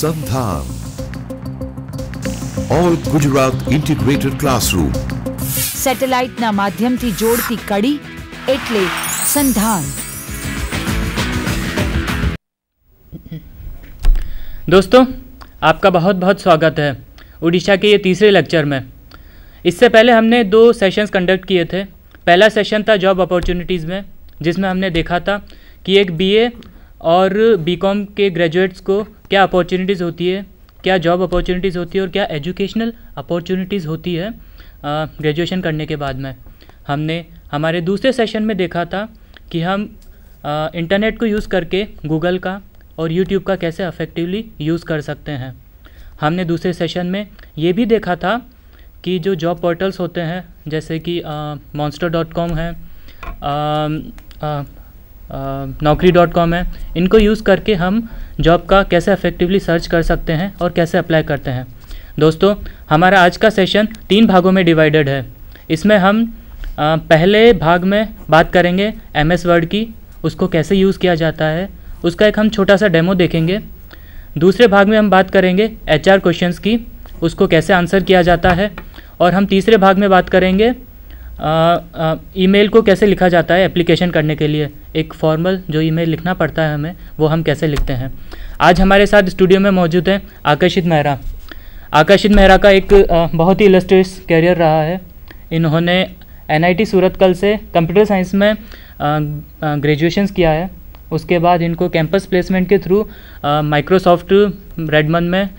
સંધાન all Gujarat integrated classroom સેટેલાઇટના માધ્યમથી જોડતી કડી એટલે સંધાન। दोस्तों, आपका बहुत बहुत स्वागत है उड़ीसा के ये तीसरे लेक्चर में। इससे पहले हमने 2 सेशंस कंडक्ट किए थे। पहला सेशन था जॉब अपॉर्चुनिटीज़ में, जिसमें हमने देखा था कि एक बीए और बीकॉम के ग्रेजुएट्स को क्या अपॉर्चुनिटीज़ होती है, क्या जॉब अपॉर्चुनिटीज़ होती है और क्या एजुकेशनल अपॉर्चुनिटीज़ होती है ग्रेजुएशन करने के बाद में। हमने हमारे दूसरे सेशन में देखा था कि हम इंटरनेट को यूज़ करके गूगल का और यूट्यूब का कैसे इफ़ेक्टिवली यूज़ कर सकते हैं। हमने दूसरे सेशन में ये भी देखा था कि जो जॉब पोर्टल्स होते हैं जैसे कि monster.com है, naukri.com है, इनको यूज़ करके हम जॉब का कैसे इफ़ेक्टिवली सर्च कर सकते हैं और कैसे अप्लाई करते हैं। दोस्तों, हमारा आज का सेशन 3 भागों में डिवाइडेड है। इसमें हम पहले भाग में बात करेंगे MS वर्ड की, उसको कैसे यूज़ किया जाता है, उसका एक हम छोटा सा डेमो देखेंगे। दूसरे भाग में हम बात करेंगे HR क्वेश्चंस की, उसको कैसे आंसर किया जाता है। और हम तीसरे भाग में बात करेंगे ईमेल को कैसे लिखा जाता है एप्लीकेशन करने के लिए। एक फॉर्मल जो ईमेल लिखना पड़ता है हमें, वो हम कैसे लिखते हैं। आज हमारे साथ स्टूडियो में मौजूद हैं आकर्षित मेहरा। आकर्षित मेहरा का एक बहुत ही इलस्ट्रियस कैरियर रहा है। इन्होंने NIT सूरतकल से कंप्यूटर साइंस में ग्रेजुएशंस किया है। उसके बाद इनको कैंपस प्लेसमेंट के थ्रू माइक्रोसॉफ्ट रेडमंड में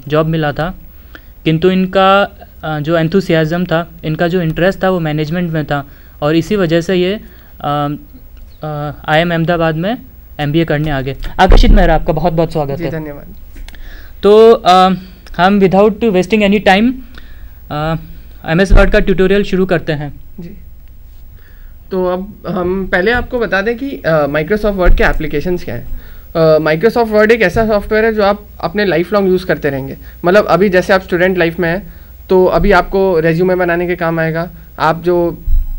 जॉब मिला था, किंतु इनका जो एंथुसियाज़म था, इनका जो इंटरेस्ट था वो मैनेजमेंट में था और इसी वजह से ये IIM अहमदाबाद में MBA करने आ गए। आकर्षित मेहरा, आपका बहुत बहुत स्वागत है। धन्यवाद। तो हम without wasting any time MS word का ट्यूटोरियल शुरू करते हैं जी। तो अब हम पहले आपको बता दें कि माइक्रोसॉफ्ट वर्ड के एप्लीकेशंस क्या हैं। माइक्रोसॉफ्ट वर्ड एक ऐसा सॉफ्टवेयर है जो आप अपने लाइफ लॉन्ग यूज़ करते रहेंगे। मतलब अभी जैसे आप स्टूडेंट लाइफ में हैं तो अभी आपको रेज्यूमे बनाने के काम आएगा, आप जो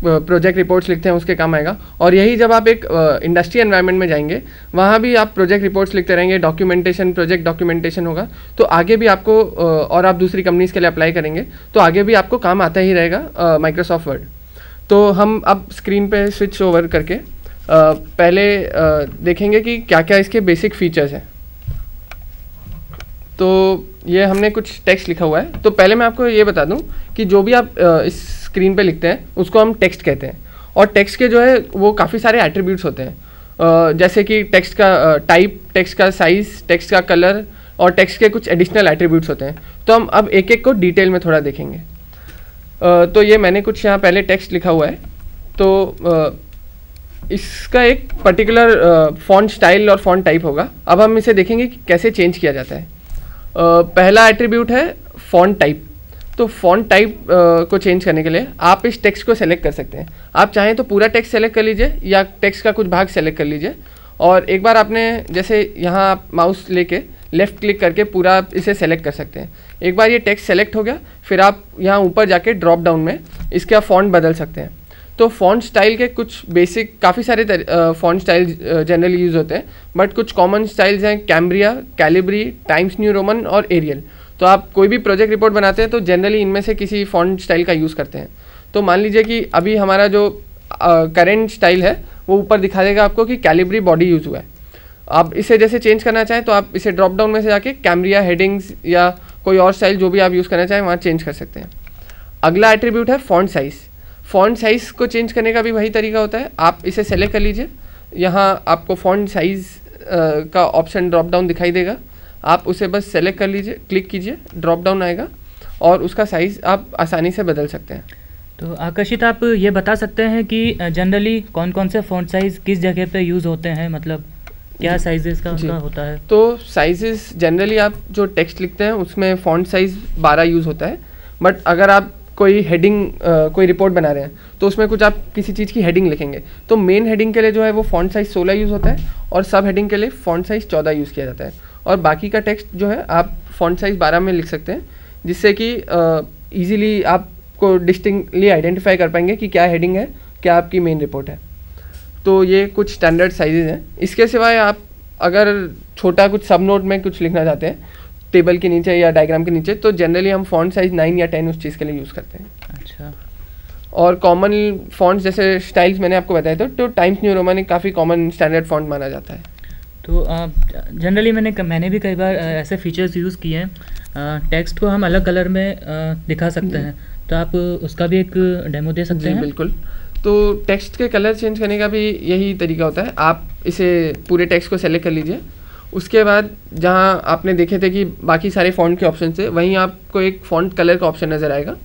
प्रोजेक्ट रिपोर्ट्स लिखते हैं उसके काम आएगा। और यही जब आप एक इंडस्ट्री एनवायरनमेंट में जाएंगे, वहाँ भी आप प्रोजेक्ट रिपोर्ट्स लिखते रहेंगे, डॉक्यूमेंटेशन, प्रोजेक्ट डॉक्यूमेंटेशन होगा। तो आगे भी आपको और आप दूसरी कंपनीज़ के लिए अप्लाई करेंगे तो आगे भी आपको काम आता ही रहेगा माइक्रोसॉफ्ट वर्ड। तो हम अब स्क्रीन पे स्विच ओवर करके पहले देखेंगे कि क्या क्या इसके बेसिक फीचर्स हैं। तो ये हमने कुछ टेक्स्ट लिखा हुआ है। तो पहले मैं आपको ये बता दूं कि जो भी आप इस स्क्रीन पे लिखते हैं उसको हम टेक्स्ट कहते हैं। और टेक्स्ट के जो है वो काफ़ी सारे एट्रीब्यूट्स होते हैं, जैसे कि टेक्स्ट का टाइप, टेक्स्ट का साइज़, टेक्स्ट का कलर और टेक्स्ट के कुछ एडिशनल एट्रीब्यूट्स होते हैं। तो हम अब एक एक को डिटेल में थोड़ा देखेंगे। तो ये मैंने कुछ यहाँ पहले टेक्स्ट लिखा हुआ है। तो इसका एक पर्टिकुलर फॉन्ट स्टाइल और फॉन्ट टाइप होगा। अब हम इसे देखेंगे कि कैसे चेंज किया जाता है। पहला एट्रीब्यूट है फॉन्ट टाइप। तो फॉन्ट टाइप को चेंज करने के लिए आप इस टेक्स्ट को सेलेक्ट कर सकते हैं। आप चाहें तो पूरा टेक्स्ट सेलेक्ट कर लीजिए या टेक्स्ट का कुछ भाग सेलेक्ट कर लीजिए। और एक बार आपने जैसे यहाँ आप माउस लेके लेफ़्ट क्लिक करके पूरा इसे सेलेक्ट कर सकते हैं। एक बार ये टेक्स्ट सेलेक्ट हो गया, फिर आप यहाँ ऊपर जाके ड्रॉप डाउन में इसका फ़ॉन्ट बदल सकते हैं। तो फ़ॉन्ट स्टाइल के कुछ बेसिक काफ़ी सारे फ़ॉन्ट स्टाइल जनरली यूज़ होते हैं, बट कुछ कॉमन स्टाइल्स हैं Cambria, Calibri, times new Roman और एरियल। तो आप कोई भी प्रोजेक्ट रिपोर्ट बनाते हैं तो जनरली इनमें से किसी फ़ॉन्ट स्टाइल का यूज़ करते हैं। तो मान लीजिए कि अभी हमारा जो करेंट स्टाइल है वो ऊपर दिखा देगा आपको कि कैलिब्री बॉडी यूज़ हुआ है। आप इसे जैसे चेंज करना चाहें तो आप इसे ड्रॉप डाउन में से जाके कैम्ब्रिया, हेडिंग्स या कोई और स्टाइल जो भी आप यूज़ करना चाहें वहाँ चेंज कर सकते हैं। अगला एट्रीब्यूट है फॉन्ट साइज़। फॉन्ट साइज़ को चेंज करने का भी वही तरीका होता है। आप इसे सेलेक्ट कर लीजिए, यहाँ आपको फॉन्ट साइज़ का ऑप्शन ड्रॉप डाउन दिखाई देगा। आप उसे बस सेलेक्ट कर लीजिए, क्लिक कीजिए, ड्रॉप डाउन आएगा और उसका साइज़ आप आसानी से बदल सकते हैं। तो आकर्षित, आप ये बता सकते हैं कि जनरली कौन कौन से फॉन्ट साइज़ किस जगह पे यूज़ होते हैं, मतलब क्या साइजेस का उनका होता है? तो साइजेस जनरली आप जो टेक्स्ट लिखते हैं उसमें फॉन्ट साइज़ 12 यूज़ होता है। बट अगर आप कोई हेडिंग कोई रिपोर्ट बना रहे हैं तो उसमें कुछ आप किसी चीज़ की हेडिंग लिखेंगे तो मेन हेडिंग के लिए जो है वो फॉन्ट साइज़ 16 यूज़ होता है और सब हेडिंग के लिए फॉन्ट साइज़ 14 यूज़ किया जाता है। और बाकी का टेक्स्ट जो है आप फॉन्ट साइज़ 12 में लिख सकते हैं, जिससे कि ईजिली आपको डिस्टिंक्टली आइडेंटिफाई कर पाएंगे कि क्या हेडिंग है, क्या आपकी मेन रिपोर्ट है। तो ये कुछ स्टैंडर्ड साइजेज़ हैं। इसके सिवाय आप अगर छोटा कुछ सब नोट में कुछ लिखना चाहते हैं टेबल के नीचे या डायग्राम के नीचे, तो जनरली हम फॉन्ट साइज 9 या 10 उस चीज़ के लिए यूज़ करते हैं। अच्छा। और कॉमन फॉन्ट्स जैसे स्टाइल्स मैंने आपको बताया था, तो टाइम्स न्यू रोमन एक काफ़ी कॉमन स्टैंडर्ड फॉन्ट माना जाता है। तो जनरली मैंने भी कई बार ऐसे फीचर्स यूज़ किए हैं, टेक्स्ट को हम अलग कलर में दिखा सकते हैं, तो आप उसका भी एक डेमो दे सकते हैं? बिल्कुल। तो टेक्स्ट के कलर चेंज करने का भी यही तरीका होता है। आप इसे पूरे टेक्स्ट को सेलेक्ट कर लीजिए, उसके बाद जहाँ आपने देखे थे कि बाकी सारे फॉन्ट के ऑप्शन थे, वहीं आपको एक फॉन्ट कलर का ऑप्शन नज़र आएगा।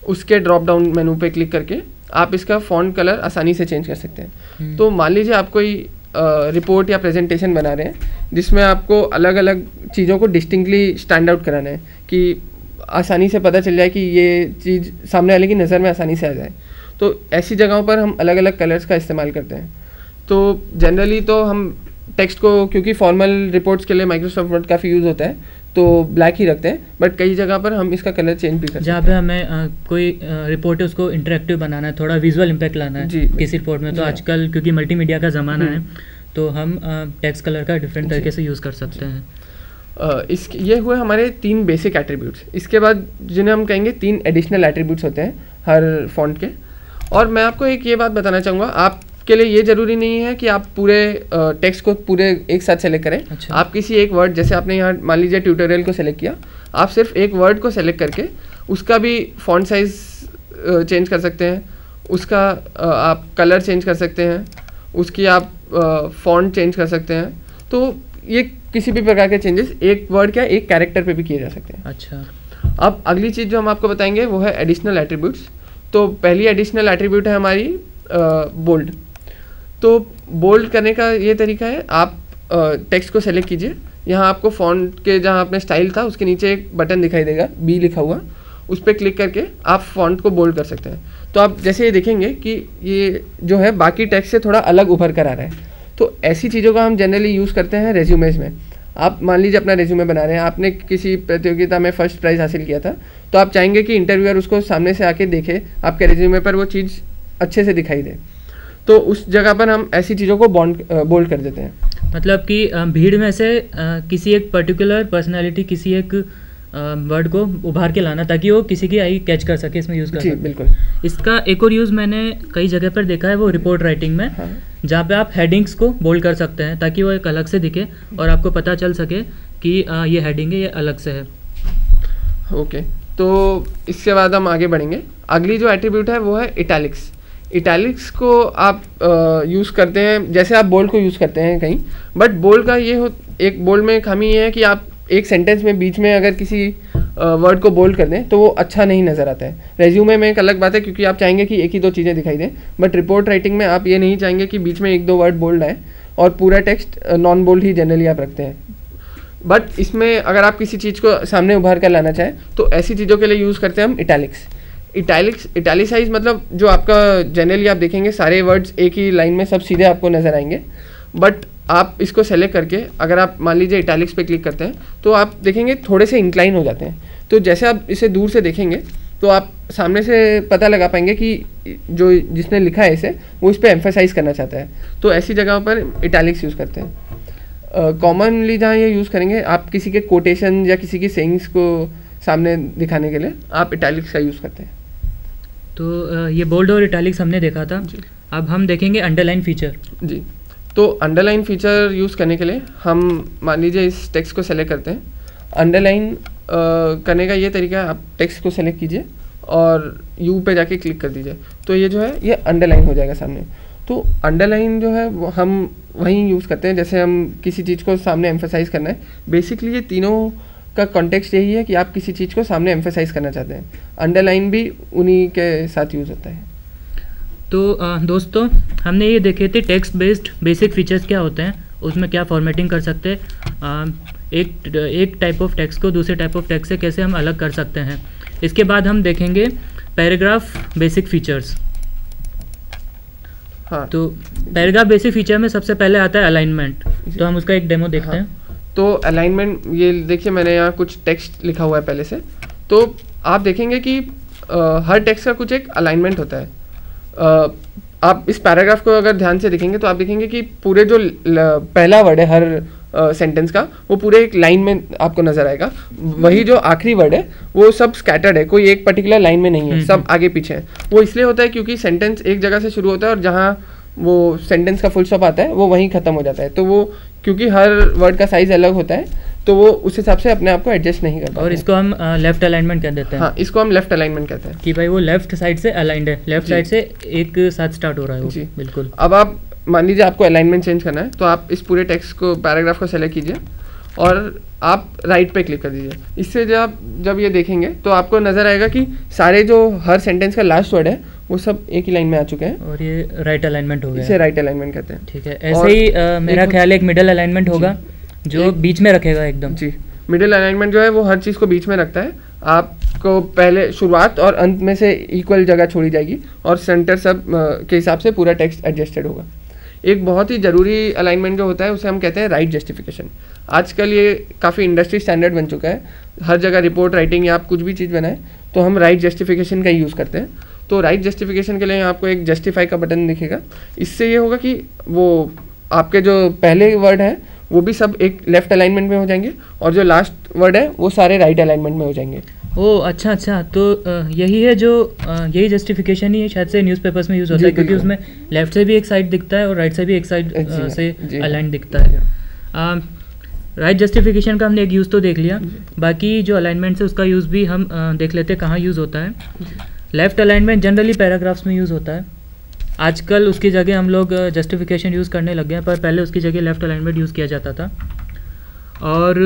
उसके ड्रॉप डाउन मेनू पे क्लिक करके आप इसका फॉन्ट कलर आसानी से चेंज कर सकते हैं। तो मान लीजिए आप कोई रिपोर्ट या प्रेजेंटेशन बना रहे हैं जिसमें आपको अलग अलग चीज़ों को डिस्टिंक्टली स्टैंड आउट कराना है कि आसानी से पता चल जाए कि ये चीज़ सामने वाले की नज़र में आसानी से आ जाए, तो ऐसी जगहों पर हम अलग अलग कलर्स का इस्तेमाल करते हैं। तो जनरली तो हम टेक्स्ट को, क्योंकि फॉर्मल रिपोर्ट्स के लिए माइक्रोसॉफ्ट वर्ड काफ़ी यूज़ होता है, तो ब्लैक ही रखते हैं, बट कई जगह पर हम इसका कलर चेंज भी करते हैं। जहाँ पे हमें कोई रिपोर्ट है उसको इंटरेक्टिव बनाना है, थोड़ा विजुअल इम्पैक्ट लाना है किसी रिपोर्ट में, तो आजकल क्योंकि मल्टीमीडिया का ज़माना है, तो हम टेक्स्ट कलर का डिफरेंट तरीके से यूज़ कर सकते हैं। ये हुए हमारे 3 बेसिक एट्रीब्यूट्स। इसके बाद जिन्हें हम कहेंगे 3 एडिशनल एट्रीब्यूट्स होते हैं हर फॉन्ट के। और मैं आपको एक ये बात बताना चाहूँगा, आपके लिए ये ज़रूरी नहीं है कि आप पूरे टेक्स्ट को पूरे एक साथ सेलेक्ट करें। अच्छा। आप किसी एक वर्ड, जैसे आपने यहाँ मान लीजिए ट्यूटोरियल को सेलेक्ट किया, आप सिर्फ एक वर्ड को सेलेक्ट करके उसका भी फॉन्ट साइज चेंज कर सकते हैं, उसका आप कलर चेंज कर सकते हैं, उसकी आप फॉन्ट चेंज कर सकते हैं। तो ये किसी भी प्रकार के चेंजेस एक वर्ड क्या एक कैरेक्टर पे भी किए जा सकते हैं। अच्छा। अब अगली चीज़ जो हम आपको बताएंगे वो है एडिशनल एट्रीब्यूट्स। तो पहली एडिशनल एट्रीब्यूट है हमारी बोल्ड। तो बोल्ड करने का ये तरीका है, आप टेक्स्ट को सेलेक्ट कीजिए, यहाँ आपको फॉन्ट के जहाँ आपने स्टाइल था उसके नीचे एक बटन दिखाई देगा बी लिखा हुआ, उस पर क्लिक करके आप फॉन्ट को बोल्ड कर सकते हैं। तो आप जैसे ये देखेंगे कि ये जो है बाकी टेक्स्ट से थोड़ा अलग उभर कर आ रहा है। तो ऐसी चीज़ों का हम जनरली यूज़ करते हैं रेज्यूमेज में। आप मान लीजिए अपना रेज्यूमे बना रहे हैं, आपने किसी प्रतियोगिता में फर्स्ट प्राइज़ हासिल किया था, तो आप चाहेंगे कि इंटरव्यूअर उसको सामने से आके देखे, आपके रेज्यूमे पर वो चीज़ अच्छे से दिखाई दे, तो उस जगह पर हम ऐसी चीज़ों को बोल्ड कर देते हैं। मतलब कि भीड़ में से किसी एक पर्टिकुलर पर्सनालिटी, किसी एक वर्ड को उभार के लाना ताकि वो किसी की आई कैच कर सके, इसमें यूज़ कर सके। बिल्कुल। इसका एक और यूज़ मैंने कई जगह पर देखा है, वो रिपोर्ट राइटिंग में, जहाँ पे आप हेडिंग्स को बोल्ड कर सकते हैं ताकि वो एक अलग से दिखे और आपको पता चल सके कि ये हेडिंग है, ये अलग से है। ओके, तो इसके बाद हम आगे बढ़ेंगे। अगली जो एट्रीब्यूट है वो है इटैलिक्स। इटैलिक्स को आप यूज़ करते हैं जैसे आप बोल्ड को यूज़ करते हैं कहीं, बट बोल्ड का ये एक बोल्ड में खामी ये है कि आप एक सेंटेंस में बीच में अगर किसी वर्ड को बोल्ड कर दें तो वो अच्छा नहीं नज़र आता है। रेज्यूमे में एक अलग बात है क्योंकि आप चाहेंगे कि एक ही दो चीज़ें दिखाई दें, बट रिपोर्ट राइटिंग में आप ये नहीं चाहेंगे कि बीच में एक दो वर्ड बोल्ड आए और पूरा टेक्स्ट नॉन बोल्ड ही जनरली आप रखते हैं। बट इसमें अगर आप किसी चीज़ को सामने उभार कर लाना चाहें तो ऐसी चीज़ों के लिए यूज़ करते हैं हम इटैलिक्स। इटैलिसाइज मतलब जो आपका जनरली आप देखेंगे सारे वर्ड्स एक ही लाइन में सब सीधे आपको नज़र आएंगे, बट आप इसको सेलेक्ट करके अगर आप मान लीजिए इटैलिक्स पे क्लिक करते हैं तो आप देखेंगे थोड़े से इंक्लाइन हो जाते हैं। तो जैसे आप इसे दूर से देखेंगे तो आप सामने से पता लगा पाएंगे कि जो जिसने लिखा है इसे वो इस पर एम्फेसाइज करना चाहता है, तो ऐसी जगहों पर इटैलिक्स यूज़ करते हैं। कॉमनली जहाँ ये यूज़ करेंगे आप किसी के कोटेशन या किसी की सेइंग्स को सामने दिखाने के लिए आप इटैलिक्स का यूज़ करते हैं। तो ये बोल्ड और इटैलिक्स हमने देखा था, अब हम देखेंगे अंडरलाइन फीचर। जी, तो अंडरलाइन फीचर यूज़ करने के लिए हम मान लीजिए इस टेक्स्ट को सेलेक्ट करते हैं। अंडरलाइन करने का ये तरीका है, आप टेक्स्ट को सेलेक्ट कीजिए और यू पे जाके क्लिक कर दीजिए, तो ये जो है ये अंडरलाइन हो जाएगा सामने। तो अंडरलाइन जो है वो हम वहीं यूज़ करते हैं जैसे हम किसी चीज़ को सामने एम्फेसाइज करना है। बेसिकली ये तीनों का कॉन्टेक्स्ट यही है कि आप किसी चीज़ को सामने एम्फेसाइज करना चाहते हैं, अंडरलाइन भी उन्हीं के साथ यूज़ होता है। तो दोस्तों हमने ये देखे थे टेक्स्ट बेस्ड बेसिक फीचर्स क्या होते हैं, उसमें क्या फॉर्मेटिंग कर सकते हैं, एक टाइप ऑफ टेक्स्ट को दूसरे टाइप ऑफ टेक्स्ट से कैसे हम अलग कर सकते हैं। इसके बाद हम देखेंगे पैराग्राफ बेसिक फीचर्स। हाँ, तो पैराग्राफ बेसिक फीचर में सबसे पहले आता है अलाइनमेंट, तो हम उसका एक डेमो देखते हैं। तो अलाइनमेंट, ये देखिए मैंने यहाँ कुछ टेक्स्ट लिखा हुआ है पहले से, तो आप देखेंगे कि हर टेक्स्ट का कुछ एक अलाइनमेंट होता है। आप इस पैराग्राफ को अगर ध्यान से देखेंगे तो आप देखेंगे कि पूरे जो पहला वर्ड है हर सेंटेंस का, वो पूरे एक लाइन में आपको नजर आएगा। वही जो आखिरी वर्ड है वो सब स्कैटर्ड है, कोई एक पर्टिकुलर लाइन में नहीं है, सब आगे पीछे है। वो इसलिए होता है क्योंकि सेंटेंस एक जगह से शुरू होता है और जहाँ वो सेंटेंस का फुल स्टॉप आता है वो वहीं खत्म हो जाता है। तो वो क्योंकि हर वर्ड का साइज अलग होता है तो वो उस हिसाब से अपने आप को एडजस्ट नहीं कर पाता। और इसको हम लेफ्ट अलाइनमेंट कह देते हैं। हाँ, इसको हम लेफ्ट अलाइनमेंट कहते हैं कि भाई वो लेफ्ट साइड से अलाइंड है, लेफ्ट साइड से एक साथ स्टार्ट हो रहा है वो। जी बिल्कुल। अब आप मान लीजिए आपको अलाइनमेंट चेंज करना है तो आप इस पूरे टेक्स्ट को, पैराग्राफ को सेलेक्ट कीजिए और आप राइट पे क्लिक कर दीजिए। इससे जब ये देखेंगे तो आपको नजर आएगा कि सारे जो हर सेंटेंस का लास्ट वर्ड है वो सब एक ही लाइन में आ चुके हैं और ये राइट अलाइनमेंट हो गया। इसे राइट अलाइनमेंट कहते हैं। ठीक है। ऐसे ही मेरा ख्याल है एक मिडल अलाइनमेंट होगा जो बीच में रखेगा एकदम। जी, मिडिल अलाइनमेंट जो है वो हर चीज़ को बीच में रखता है। आपको पहले शुरुआत और अंत में से इक्वल जगह छोड़ी जाएगी और सेंटर सब के हिसाब से पूरा टेक्स्ट एडजस्टेड होगा। एक बहुत ही ज़रूरी अलाइनमेंट जो होता है उसे हम कहते हैं राइट जस्टिफिकेशन। आजकल ये काफ़ी इंडस्ट्री स्टैंडर्ड बन चुका है। हर जगह रिपोर्ट राइटिंग या आप कुछ भी चीज़ बनाएं तो हम राइट जस्टिफिकेशन का यूज़ करते हैं। तो राइट जस्टिफिकेशन के लिए आपको एक जस्टिफाई का बटन दिखेगा। इससे ये होगा कि वो आपके जो पहले वर्ड हैं वो भी सब एक लेफ्ट अलाइनमेंट में हो जाएंगे और जो लास्ट वर्ड है वो सारे राइट अलाइनमेंट में हो जाएंगे। ओह अच्छा। तो यही है जो यही जस्टिफिकेशन ही शायद से न्यूज़पेपर्स में यूज़ होता है क्योंकि उसमें लेफ्ट से भी एक साइड दिखता है और राइट से भी एक साइड से अलाइन दिखता है। राइट जस्टिफिकेशन का हमने एक यूज़ तो देख लिया, बाकी जो अलाइनमेंट है उसका यूज़ भी हम देख लेते हैं कहाँ यूज़ होता है। लेफ्ट अलाइनमेंट जनरली पैराग्राफ्स में यूज़ होता है। आजकल उसकी जगह हम लोग जस्टिफिकेशन यूज़ करने लग गए हैं, पर पहले उसकी जगह लेफ़्ट अलाइनमेंट यूज़ किया जाता था। और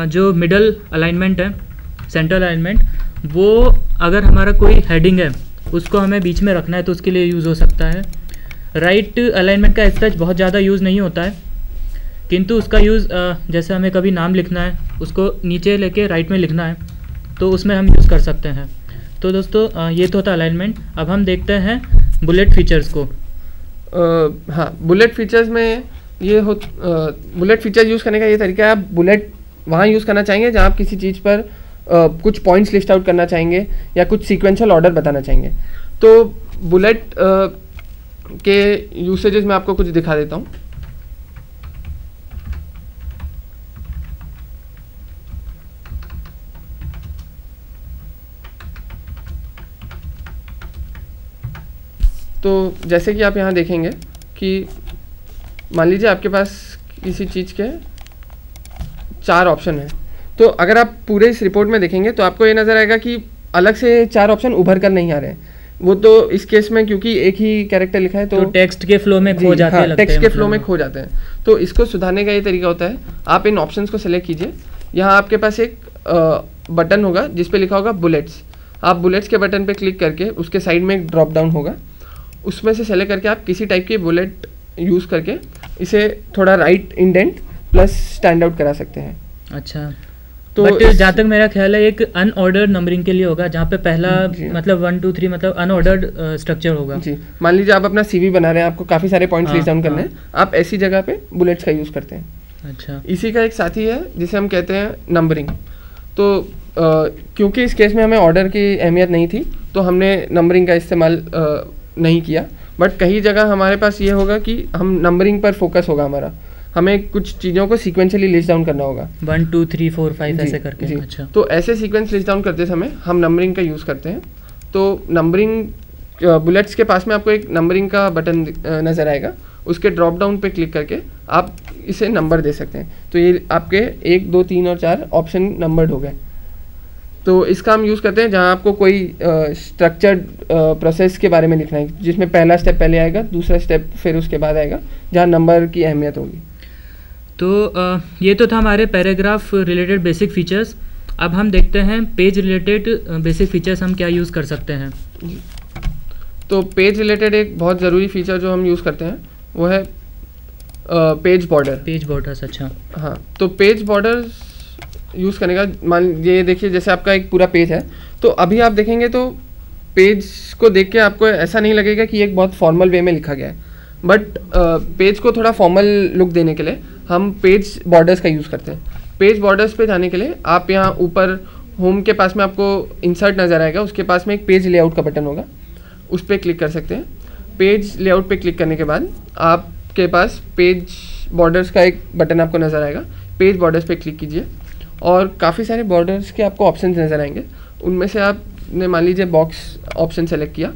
जो मिडल अलाइनमेंट है, सेंट्रल अलाइनमेंट, वो अगर हमारा कोई हेडिंग है उसको हमें बीच में रखना है तो उसके लिए यूज़ हो सकता है। राइट अलाइनमेंट का एज सच बहुत ज़्यादा यूज़ नहीं होता है, किंतु उसका यूज़ जैसे हमें कभी नाम लिखना है उसको नीचे लेके राइट में लिखना है तो उसमें हम यूज़ कर सकते हैं। तो दोस्तों ये तो था अलाइनमेंट। अब हम देखते हैं बुलेट फीचर्स को। हाँ, बुलेट फीचर्स में ये हो बुलेट फीचर यूज़ करने का ये तरीका है, आप बुलेट वहाँ यूज़ करना चाहेंगे जहाँ आप किसी चीज़ पर कुछ पॉइंट्स लिस्ट आउट करना चाहेंगे या कुछ सीक्वेंशियल ऑर्डर बताना चाहेंगे। तो बुलेट के यूसेजेस में आपको कुछ दिखा देता हूँ। तो जैसे कि आप यहाँ देखेंगे कि मान लीजिए आपके पास किसी चीज़ के 4 ऑप्शन हैं, तो अगर आप पूरे इस रिपोर्ट में देखेंगे तो आपको ये नज़र आएगा कि अलग से 4 ऑप्शन उभर कर नहीं आ रहे हैं। वो तो इस केस में क्योंकि एक ही कैरेक्टर लिखा है तो टेक्स्ट के फ्लो में खो जाते हैं। टेक्स्ट के फ्लो में खो जाते हैं। तो इसको सुधारने का ये तरीका होता है, आप इन ऑप्शंस को सेलेक्ट कीजिए। यहाँ आपके पास एक बटन होगा जिस पे लिखा होगा बुलेट्स। आप बुलेट्स के बटन पे क्लिक करके उसके साइड में एक ड्रॉप डाउन होगा, उसमें से सेलेक्ट करके आप किसी टाइप की बुलेट यूज़ करके इसे थोड़ा right indent plus stand out करा सकते हैं। अच्छा, तो जहाँ तक मेरा ख्याल है एक अनऑर्डर्ड नंबरिंग के लिए होगा, जहाँ पे पहला मतलब 1 2 3 मतलब अनऑर्डर्ड स्ट्रक्चर होगा। जी, मान लीजिए आप अपना CV बना रहे हैं, आपको काफ़ी सारे पॉइंट्स लिस्ट डाउन करने हैं, आप ऐसी जगह पे बुलेट्स का यूज़ करते हैं। अच्छा, इसी का एक साथी है जिसे हम कहते हैं नंबरिंग। तो क्योंकि इस केस में हमें ऑर्डर की अहमियत नहीं थी तो हमने नंबरिंग का इस्तेमाल नहीं किया, बट कई जगह हमारे पास ये होगा कि हम नंबरिंग पर फोकस होगा हमारा, हमें कुछ चीज़ों को सीक्वेंशियली लिस्ट डाउन करना होगा 1 2 3 4 5 ऐसे करके। अच्छा, तो ऐसे सीक्वेंस लिस्ट डाउन करते समय हम नंबरिंग का यूज़ करते हैं। तो नंबरिंग बुलेट्स के पास में आपको एक नंबरिंग का बटन नज़र आएगा, उसके ड्रॉप डाउन पे क्लिक करके आप इसे नंबर दे सकते हैं। तो ये आपके 1 2 3 और 4 ऑप्शन नंबर्ड हो गए। तो इसका हम यूज़ करते हैं जहाँ आपको कोई स्ट्रक्चर्ड प्रोसेस के बारे में लिखना है, जिसमें पहला स्टेप पहले आएगा, दूसरा स्टेप फिर उसके बाद आएगा, जहाँ नंबर की अहमियत होगी। तो ये तो था हमारे पैराग्राफ रिलेटेड बेसिक फीचर्स। अब हम देखते हैं पेज रिलेटेड बेसिक फीचर्स हम क्या यूज़ कर सकते हैं। तो पेज रिलेटेड एक बहुत ज़रूरी फीचर जो हम यूज़ करते हैं वो है पेज बॉर्डर। पेज बॉर्डर्स, अच्छा। हाँ, तो पेज बॉर्डर्स यूज़ करने का, मान ये देखिए जैसे आपका एक पूरा पेज है, तो अभी आप देखेंगे तो पेज को देख के आपको ऐसा नहीं लगेगा कि एक बहुत फॉर्मल वे में लिखा गया है, बट पेज को थोड़ा फॉर्मल लुक देने के लिए हम पेज बॉर्डर्स का यूज़ करते हैं। पेज बॉर्डर्स पे जाने के लिए आप यहाँ ऊपर होम के पास में आपको इंसर्ट नज़र आएगा, उसके पास में एक पेज लेआउट का बटन होगा, उस पर क्लिक कर सकते हैं। पेज लेआउट पे क्लिक करने के बाद आपके पास पेज बॉर्डर्स का एक बटन आपको नज़र आएगा, पेज बॉर्डर्स पे क्लिक कीजिए और काफ़ी सारे बॉर्डर्स के आपको ऑप्शन नज़र आएंगे। उनमें से आपने मान लीजिए बॉक्स ऑप्शन सेलेक्ट किया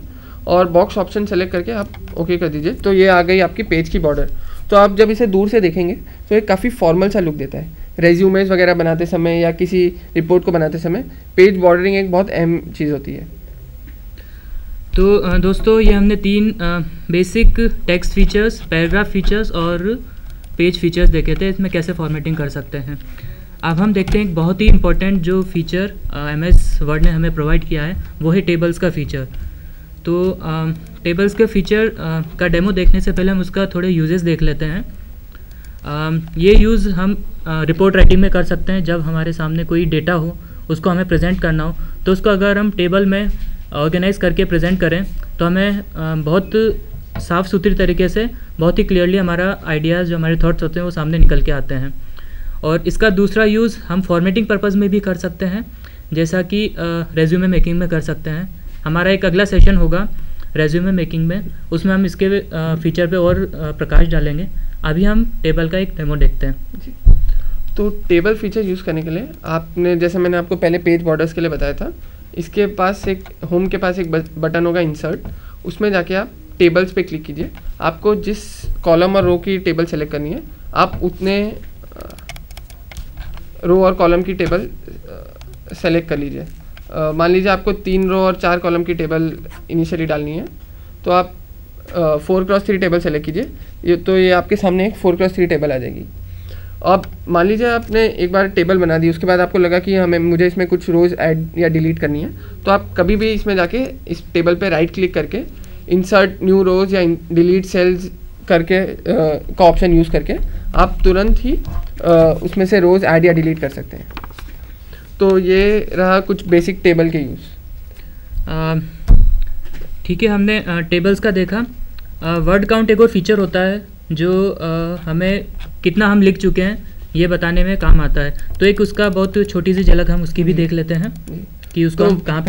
और बॉक्स ऑप्शन सेलेक्ट करके आप ओके कर दीजिए, तो ये आ गई आपकी पेज की बॉर्डर। तो आप जब इसे दूर से देखेंगे तो ये काफ़ी फॉर्मल सा लुक देता है। रेज्यूमेज वगैरह बनाते समय या किसी रिपोर्ट को बनाते समय पेज बॉर्डरिंग एक बहुत अहम चीज़ होती है। तो दोस्तों ये हमने 3 basic text features, paragraph features और पेज फीचर्स देखे थे, इसमें कैसे फॉर्मेटिंग कर सकते हैं। अब हम देखते हैं एक बहुत ही इंपॉर्टेंट जो फीचर MS वर्ड ने हमें प्रोवाइड किया है, वो है टेबल्स का फीचर। तो टेबल्स के फीचर का डेमो देखने से पहले हम उसका थोड़े यूजेस देख लेते हैं। ये यूज़ हम रिपोर्ट राइटिंग में कर सकते हैं। जब हमारे सामने कोई डेटा हो, उसको हमें प्रेजेंट करना हो, तो उसको अगर हम टेबल में ऑर्गेनाइज करके प्रेजेंट करें तो हमें बहुत साफ़ सुथरी तरीके से, बहुत ही क्लियरली हमारा आइडियाज़, जो हमारे थॉट्स होते हैं, वो सामने निकल के आते हैं। और इसका दूसरा यूज़ हम फॉर्मेटिंग पर्पज़ में भी कर सकते हैं, जैसा कि रेज्यूमे मेकिंग में कर सकते हैं। हमारा एक अगला सेशन होगा रेज्यूमे मेकिंग में, उसमें हम इसके फीचर पे और प्रकाश डालेंगे। अभी हम टेबल का एक डेमो देखते हैं। जी, तो टेबल फीचर यूज़ करने के लिए आपने, जैसे मैंने आपको पहले पेज बॉर्डर्स के लिए बताया था, इसके पास एक होम के पास एक बटन होगा इंसर्ट, उसमें जाके आप टेबल्स पे क्लिक कीजिए। आपको जिस कॉलम और रो की टेबल सेलेक्ट करनी है, आप उतने रो और कॉलम की टेबल सेलेक्ट कर लीजिए। मान लीजिए आपको 3 रो और 4 कॉलम की टेबल इनिशियली डालनी है, तो आप 4x3 टेबल सेलेक्ट कीजिए। तो ये आपके सामने एक 4x3 टेबल आ जाएगी। अब मान लीजिए आपने एक बार टेबल बना दी, उसके बाद आपको लगा कि मुझे इसमें कुछ रोज़ ऐड या डिलीट करनी है, तो आप कभी भी इसमें जाके इस टेबल पे राइट क्लिक करके इंसर्ट न्यू रोज़ या डिलीट सेल्स करके का ऑप्शन यूज़ करके आप तुरंत ही उसमें से रोज़ ऐड या डिलीट कर सकते हैं। तो ये रहा कुछ बेसिक टेबल के यूज़। ठीक है, हमने टेबल्स का देखा। वर्ड काउंट एक और फीचर होता है जो हमें कितना हम लिख चुके हैं ये बताने में काम आता है। तो एक उसका बहुत छोटी सी झलक हम उसकी भी देख लेते हैं कि उसको हम कहाँ पे